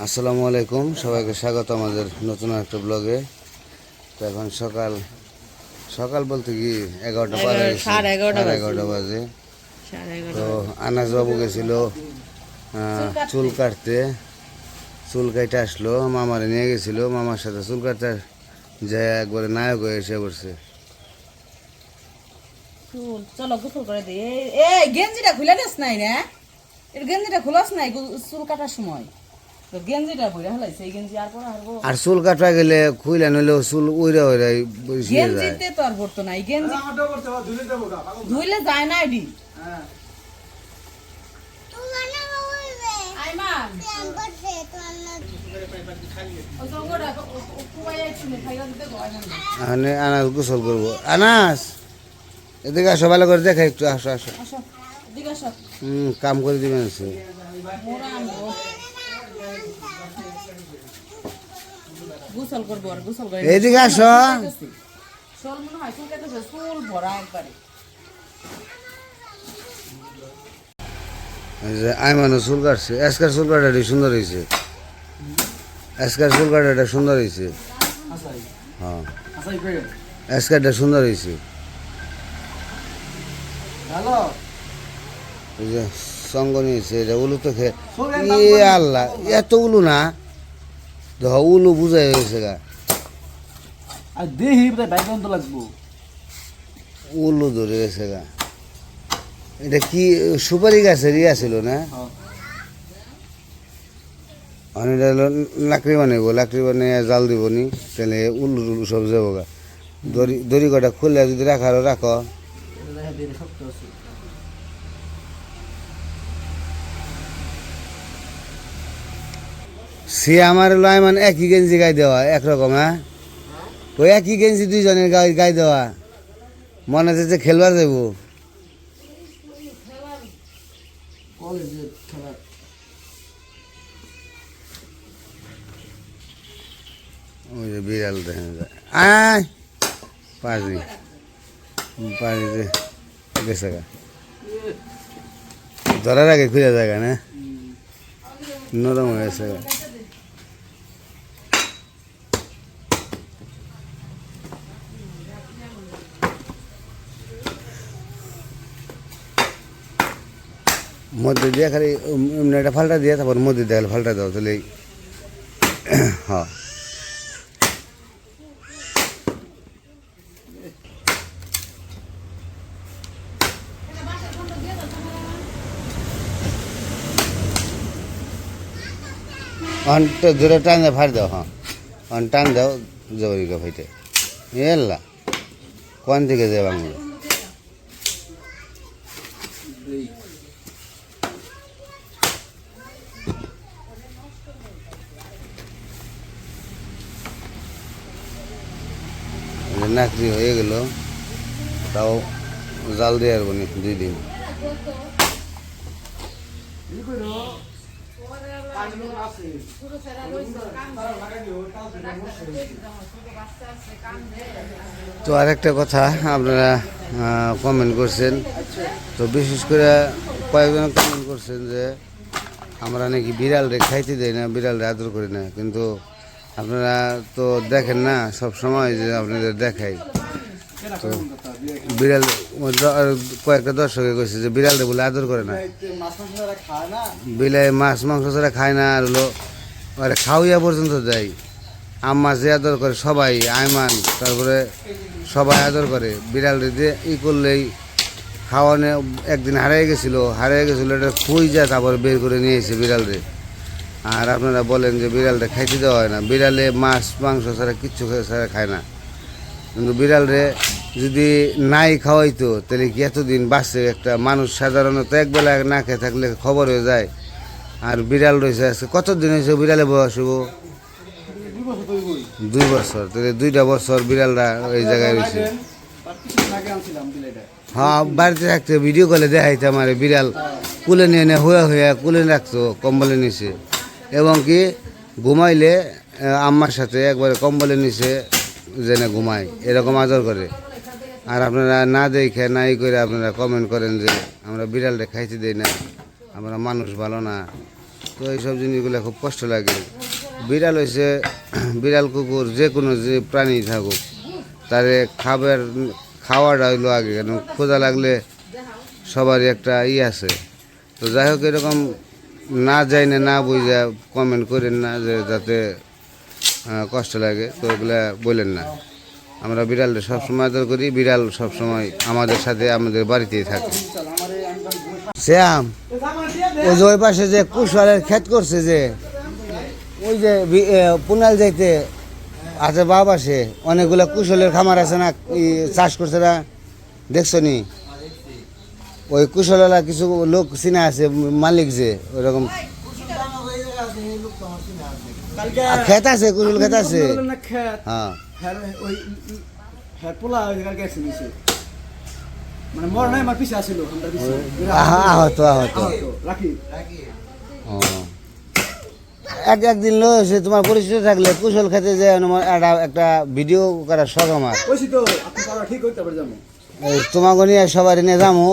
আসসালামু আলাইকুম, সবাইকে স্বাগত আমাদের নতুন একটা ব্লগে। তো এখন সকাল সকাল বলতে কি 11টা পার হয়ে গেছে, সাড়ে 11টা বাজে। তো আনাজ বাবু গেছিল চুল কাটতে, চুল কাটতে আসলো, মামারে নিয়ে গেছিল, মামার সাথে চুল কাটতে যায় একবারে নায়ক হয়ে এসে পড়ছে। চলো গোসল করে দিই। এই গেঞ্জিটা খুলে দিস নাই না, এর গেঞ্জিটা খুলস নাই চুল কাটার সময়। তো গেঞ্জিটা বইরা হলাইছে, এই গেঞ্জি আর পরা হারবো। আর চুল কাটা গেলে খুইলা নইলেও চুল উইরা উইরা বসিয়ে যায়। গেঞ্জিতে তো আর ভরতো না, এই গেঞ্জি ধুইলে যায় না এডি। আনাজ গোসল করবো। আনাস এদিকে আসো, ভালো করে দেখা একটু, আসো আসো। কাম করে দিবেন। গোসল করবো আর গোসল করে এইদিকে আসো। চুল মনে হয় চুল কেটেছে, চুল ভরা একবারে। আইমানো চুল কাটছে, আজকাল চুল কাটাটা সুন্দর হয়েছে, আজকাল চুল কাটাটা সুন্দর হয়েছে। হ্যাঁ আজকালটা সুন্দর হয়েছে। এই যে সঙ্গ নিয়েছে, এটা উলু তো খেয়ে আল্লাহ, এত উলু না, দেখো উলু বুঝাই হয়েছে গা, উলু ধরে গেছে গা। এটা কি সুপারি গাছের ইয়া ছিল না? এটা হলো লাকড়ি বানাইব, লাকড়ি বানিয়ে জাল দিব নি, তাহলে উলু টুলু সব যাবো গা। দড়ি কটা খুললে যদি রাখারও রাখো। সে আমার লয় মানে একই গেঞ্জি গায়ে দেওয়া একরকম। হ্যাঁ ওই একই গেঞ্জি দুইজনের গায়ে দেওয়া, মনে হচ্ছে যে খেলবার যাবো। ওই যে বিড়াল দেখেন যায়, আয় পারি পারিতে গেছে গা, ধরার আগে খুঁজে জায়গা না, নরম হয়ে গেছে গা। মধ্যে দিয়ে খালি এমনি একটা ফাল্টা দিয়ে, তারপর মধ্যে দিয়ে ফাল্টা দাও, তাহলে হ্যাঁ। অনটা ধরে টান দেয়, ফাড়ি দাও। হ্যাঁ অন টান দাও, জবরিকা ফাইটে এল্লা কোন দিকে যায় বাংলা। নাকরি হয়ে গেল, তাও জাল দিয়ে আসবো নি 2 দিন। তো আরেকটা কথা, আপনারা কমেন্ট করছেন, তো বিশেষ করে কয়েকজন কমেন্ট করছেন যে আমরা নাকি বিড়ালরে খাইতে দেই না, বিড়ালরে আদর করি না। কিন্তু আপনারা তো দেখেন না সব সময় যে আপনাদের দেখাই। তো বিড়াল কয়েকটা দর্শকে কইছে যে বিড়ালরে বলে আদর করে না, বিলাই মাছ মাংস ছাড়া খায় না, আর হলো আরে খাওয়াইয়া পর্যন্ত দেয়। আম্মা যে আদর করে সবাই, আইমান তারপরে সবাই আদর করে। বিড়ালরে দিয়ে করলেই খাওয়ানো একদিন হারিয়ে গেছিলো, এটা খুঁই যায়, তারপর বের করে নিয়ে এসে বিড়ালরে। আর আপনারা বলেন যে বিড়ালটা খাইতে দেওয়া হয় না, বিড়ালে মাছ মাংস ছাড়া কিচ্ছু ছাড়া খায় না। কিন্তু বিড়ালরে যদি নাই খাওয়াইতো তাহলে কি এতদিন বাঁচছে? একটা মানুষ সাধারণত একবেলা না খেয়ে থাকলে খবর হয়ে যায়। আর বিড়াল রয়েছে আজকে কতদিন হয়েছে বিড়ালে বয়স হবো 2 বছর, তাহলে 2টা বছর বিড়ালরা এই জায়গায় রয়েছে। হ্যাঁ বাড়িতে থাকতে ভিডিও কলে দেখাইতে আমার বিড়াল কুলে নিয়ে নিয়ে হইয়া কুলে রাখতো কম্বলের নিচে, এবং কি ঘুমাইলে আম্মার সাথে একবারে কম্বলের নিচে জেনে ঘুমায়, এরকম আদর করে। আর আপনারা না দেখে নাই করে আপনারা কমেন্ট করেন যে আমরা বিড়ালটা খাইতে দেই না, আমরা মানুষ ভালো না। তো এইসব জিনিসগুলো খুব কষ্ট লাগে। বিড়াল হয়েছে বিড়াল কুকুর যে কোনো যে প্রাণী থাকুক তারে খাওয়াটা হইলো আগে, কেন ক্ষুধা লাগলে সবারই একটা আছে। তো যাই হোক, এরকম না যাই না বুঝা কমেন্ট করেন না যে যাতে কষ্ট লাগে, তো এগুলা বললেন না। আমরা বিড়ালটা সবসময় আদর করি, বিড়াল সবসময় আমাদের সাথে আমাদের বাড়িতেই থাকে। শ্যাম, ওই যে ওই পাশে যে কুশলের ক্ষেত করছে, যে ওই যে পুনাল যাইতে আছে বা পাশে অনেকগুলো কুশলের খামার আছে না, চাষ করছে না, দেখছো নি? ওই কুশলওয়ালা কিছু লোক চিনা আছে, মালিক যে ওইরকম ক্ষেত আছে, কুশল ক্ষেত আছে। হ্যাঁ, আহত আহত একদিন লো হয়েছে। তোমার পরিচিত থাকলে কুশল খেতে যে একটা ভিডিও করার শখ আমার। তোমাকে নিয়ে সবাই নিয়ে যাবো,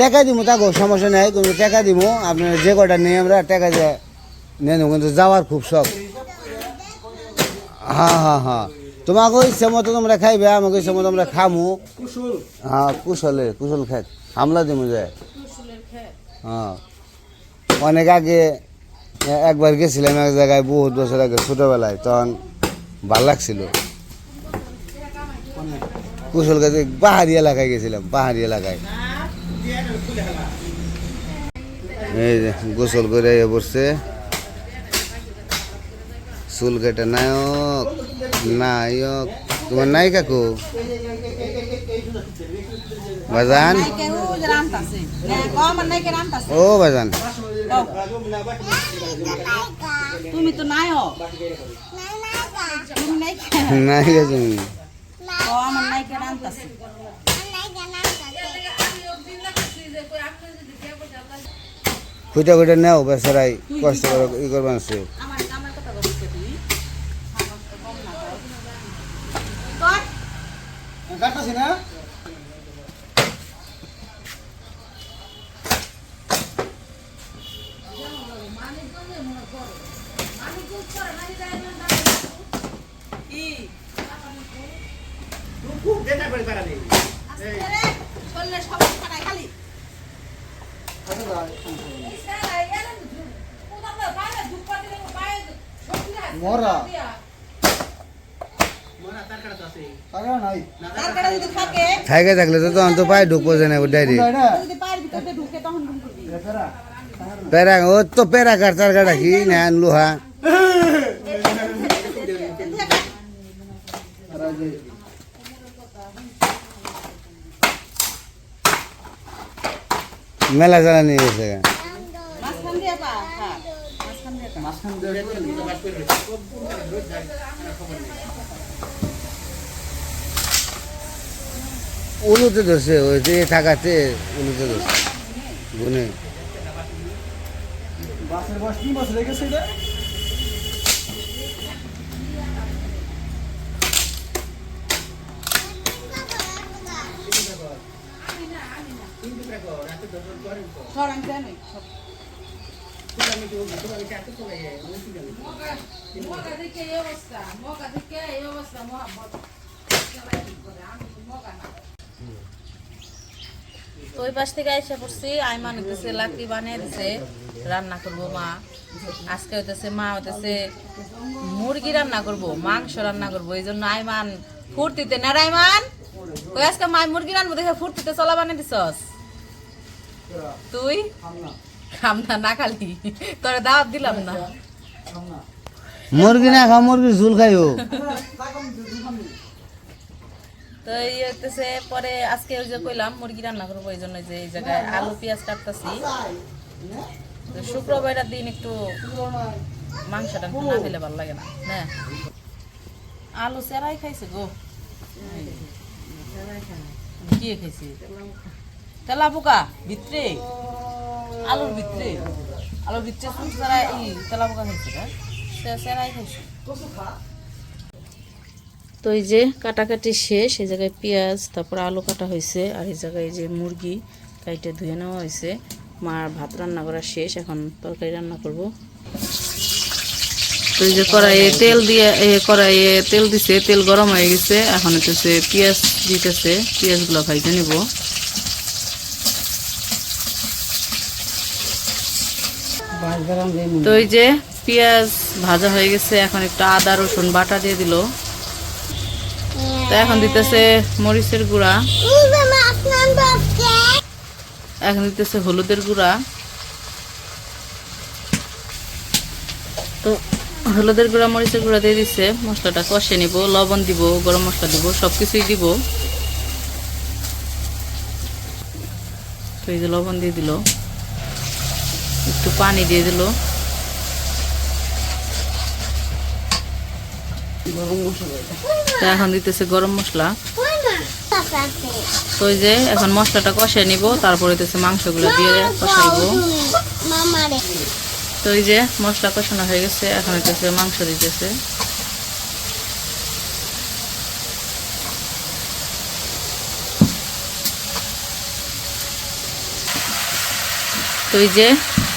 টাকা দিব, তাকে সমস্যা নেই, কিন্তু টাকা দিব আপনার যে কটা নিয়ে আমরা টাকা নিয়ে নেব, কিন্তু যাওয়ার খুব শখ। হ্যাঁ হ্যাঁ হ্যাঁ, তোমাকে ইচ্ছে মতো তোমরা খাইবে, আমাকে ইচ্ছে মতো আমরা খামু। হ্যাঁ, কুশল খেত হামলা দিব যায়। হ্যাঁ, অনেক আগে একবার গেছিলাম এক জায়গায়, বহুত বছর আগে ছোটবেলায়, তখন ভাল লাগছিল। কুশল খেতে পাহাড়ি এলাকায় গেছিলাম, পাহাড়ি এলাকায়। এই যে গোসল করে পড়ছে চুল কেটে নায়ক। তোমার নাই কাকু বাজান? ও বাজান, তুমি তো নাই নাই গে তুমি? আমার নাই কে রান্তাছে। খুঁটে খুঁটে নেও, বেচারাই কষ্ট করে করবেন সে। থাকে থাকলে তো তখন তো পায়ে ঢুকবো যে না ডাইরেক্ট। প্যারা ও তো প্যারা কার তার কাটা কি না লোহা। মেলা জ্বালা নিয়ে গেছে। উলুতে ধরছে, ওই যে থাকাতে উলুতে ধরছে গুনে। তো ওই পাশ থেকে এসে পড়ছি, আইমান হইতেছে লাকড়ি বানিয়ে দিছে, রান্না করবো মা। আজকে হইতেছে মা হইতেছে মুরগি রান্না করবো, মাংস রান্না করবো, এই জন্য আইমান ফুর্তিতে না রাইমান ওই আজকে মা মুরগি রান্না দেখে ফুর্তিতে চলা বানিয়ে দিছস তুই। খামনা না খালি তোরে দাওয়াত দিলাম না। মুরগি না খাও, মুরগির ঝুল খাইও। তো এই হইতেছে পরে আজকে ওই যে কইলাম মুরগি রান্না করবো, এই জন্য যে এই জায়গায় আলু পেঁয়াজ কাটতেছি। শুক্রবারের দিন একটু মাংসটা না খেলে ভালো লাগে না। হ্যাঁ, আলু চেরাই খাইছে গো। কি খাইছি? তেলা পোকা ভিতরে, আলুর ভিতরে চেরাই তেলা পোকা খাইছে না, চেরাই খাইছে। তো এই যে কাটাকাটি শেষ, এই জায়গায় পেঁয়াজ তারপর আলু কাটা হয়েছে, আর এই জায়গায় যে মুরগি কাইটে ধুয়ে নেওয়া হয়েছে। মার ভাত রান্না করা শেষ, এখন তরকারি রান্না করব। তো এই যে কড়াইয়ে তেল দিয়ে কড়াইয়ে তেল দিছে, তেল গরম হয়ে গেছে। এখন হচ্ছে পেঁয়াজ দিতেছে, পেঁয়াজগুলো ভাইজে নিব। তো এই যে পেঁয়াজ ভাজা হয়ে গেছে, এখন একটু আদা রসুন বাটা দিয়ে দিল। তো এখন দিতেছে মরিচের গুঁড়া, এখন দিতেছে হলুদের গুঁড়া। তো হলুদের গুঁড়া মরিচের গুঁড়া দিয়ে দিচ্ছে, মশলাটা কষে নিব, লবণ দিব, গরম মশলা দিব, সব কিছুই দিব। তো এই যে লবণ দিয়ে দিল, একটু পানি দিয়ে দিল, তো এখন দিতেছে গরম মশলা। তো এই যে এখন মশলাটা কষে নিব, তারপরে দিতেছে মাংসগুলো দিয়ে কষাইব। তো এই যে মশলা কষানো হয়ে গেছে, এখন দিতেছে মাংস দিতেছে। তো এই যে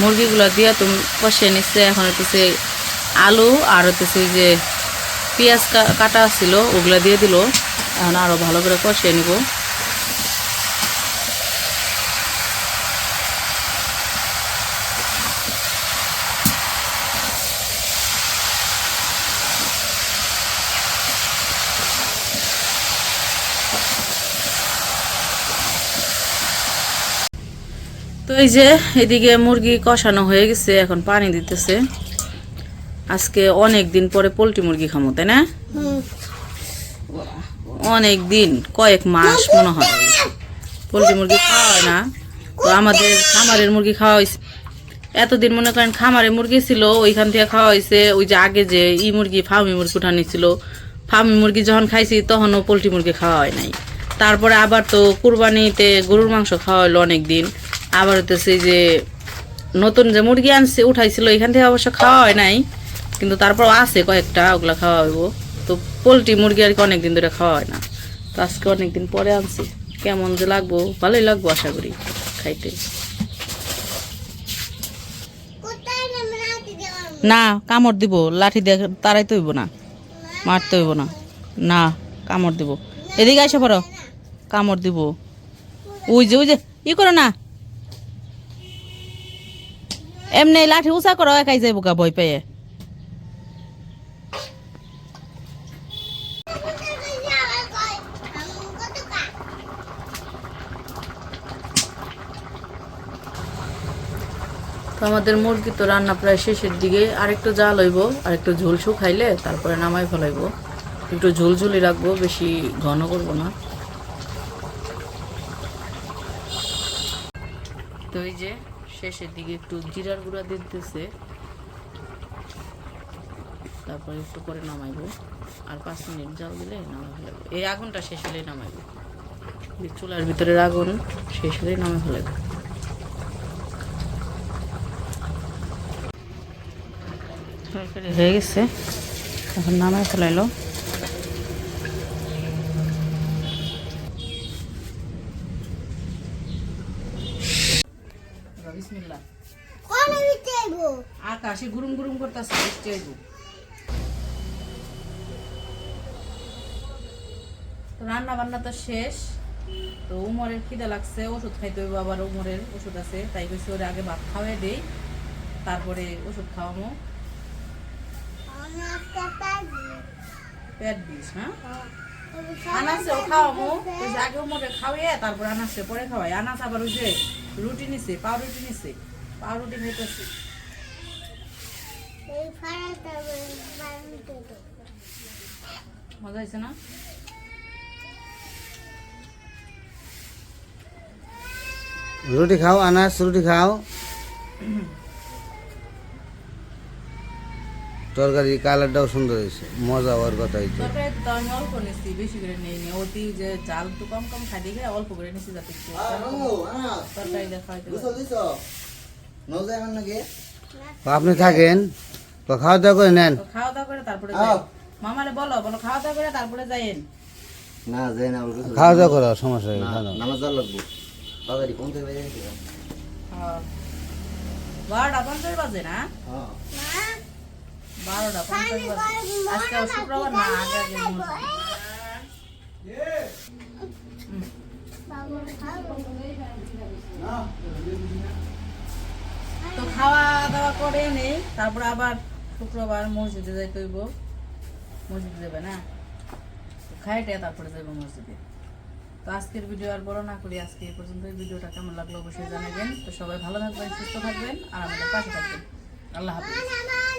মুরগিগুলো দিয়ে তুমি কষিয়ে নিচ্ছে। এখন হচ্ছে আলু আর হচ্ছে এই যে পেঁয়াজ কাটা ছিল ওগুলা দিয়ে দিল। এখন আরো ভালো করে কষিয়ে নিব। তো এই যে এদিকে মুরগি কষানো হয়ে গেছে, এখন পানি দিতেছে। আজকে অনেক দিন পরে পোলট্রি মুরগি খামো, তাই না? অনেক দিন, কয়েক মাস মনে হয় পোলট্রি মুরগি খাওয়া হয় না। তো আমাদের খামারের মুরগি খাওয়া হয়েছে এতদিন, মনে করেন খামারের মুরগি ছিল ওইখান থেকে খাওয়া হয়েছে। ওই যে আগে যে মুরগি ফার্মি মুরগি উঠানি ছিল, ফার্মি মুরগি যখন খাইছি তখনও পোলট্রি মুরগি খাওয়া হয় নাই। তারপরে আবার তো কুরবানিতে গরুর মাংস খাওয়া হলো অনেক দিন। আবার হতেছে যে নতুন যে মুরগি আনছে উঠাইছিল এখান থেকে অবশ্য খাওয়া হয় নাই, কিন্তু তারপর আছে কয়েকটা, ওগুলা খাওয়া হইব। তো পোলট্রি মুরগি আর কি অনেকদিন ধরে খাওয়া হয় না। তো আজকে অনেকদিন পরে আনছি, কেমন যে লাগবো, ভালোই লাগবো আশা করি খাইতে। না কামড় দিব, লাঠি দিয়ে তাড়াইতে হইব না, মারতে হইব না। না কামড় দিব, এদিকে আসে পড়ো, কামড় দিব। ওই যে ই করো না, এমনি লাঠি উঁচা করো, একাই যাইব গা ভয় পেয়ে। তো আমাদের মুরগি তো রান্না প্রায় শেষের দিকে, আরেকটু জাল হইব, আরেকটু ঝোল শুকাইলে তারপরে নামাই ফেলাইব। একটু ঝোলঝুলি রাখবো, বেশি ঘন করবো না। তো এই যে শেষের দিকে একটু জিরার গুঁড়া দিয়ে দিতেছে, তারপরে একটু পরে নামাইবো। আর 5 মিনিট জাল দিলে নামাই ফেলাইবো। এই আগুনটা শেষ হলেই নামাইবো, চুলার ভিতরের আগুন শেষ হলেই নামাই ফেলাইবো। তরকারি হয়ে গেছে, এখন নামাই ফেলাইলো। বিসমিল্লাহ। আকাশে গুরুম গুরুম করতেছে, বৃষ্টি হইব। রান্না বান্না তো শেষ। তো উমরের খিদে লাগছে, ওষুধ খাইতে হইব, আবার উমরের ওষুধ আছে, তাই কইছি ওরে আগে ভাত খাওয়াই দেই, তারপরে ওষুধ খাওয়ামো। পেট বিষ, হ্যাঁ আনাসে খাওয়ামো। আগে উমরে খাওয়াই তারপরে আনাসে পরে খাওয়াই। আনাস আবার ওই যে রুটি নিছে, পাউরুটি নিছে, পাউরুটি খাইতেছে। মজা হয়েছে না? রুটি খাও আনাস, রুটি খাও। তরকারি কালারটাও সুন্দর হয়েছে, মজা হওয়ার কথা হইতো। তরকারি তো আমি অল্প নিচ্ছি, বেশি করে নেই নি। অতি যে চাল একটু কম কম খাই দেখে অল্প করে নিচ্ছি, যাতে একটু তরকারি দেখা হইতে পারে। আপনি থাকেন, তো খাওয়া দাওয়া করে নেন। তো খাওয়া দাওয়া করে তারপরে যাই। মামারে বলো বলো খাওয়া দাওয়া করে তারপরে যাইন। না যাই না, খাওয়া দাওয়া করো, সমস্যা নেই। নামাজ যাওয়া লাগবো। তাড়াতাড়ি কোন থেকে হ্যাঁ 12:50 বাজে না? 12:50 বাজে। আজকে শুক্রবার না, আগে আগে মসজিদে। তো খাওয়া দাওয়া করে নেই, তারপর আবার শুক্রবার মসজিদে যাইতে হইব। মসজিদে যাবে না, খাইটে তারপরে যাবো মসজিদে। তো আজকের ভিডিও আর বড় না করি, আজকে এই পর্যন্ত। ভিডিওটা কেমন লাগলো অবশ্যই জানাবেন। তো সবাই ভালো থাকবেন, সুস্থ থাকবেন আর আমাদের পাশে থাকবেন। আল্লাহ হাফেজ।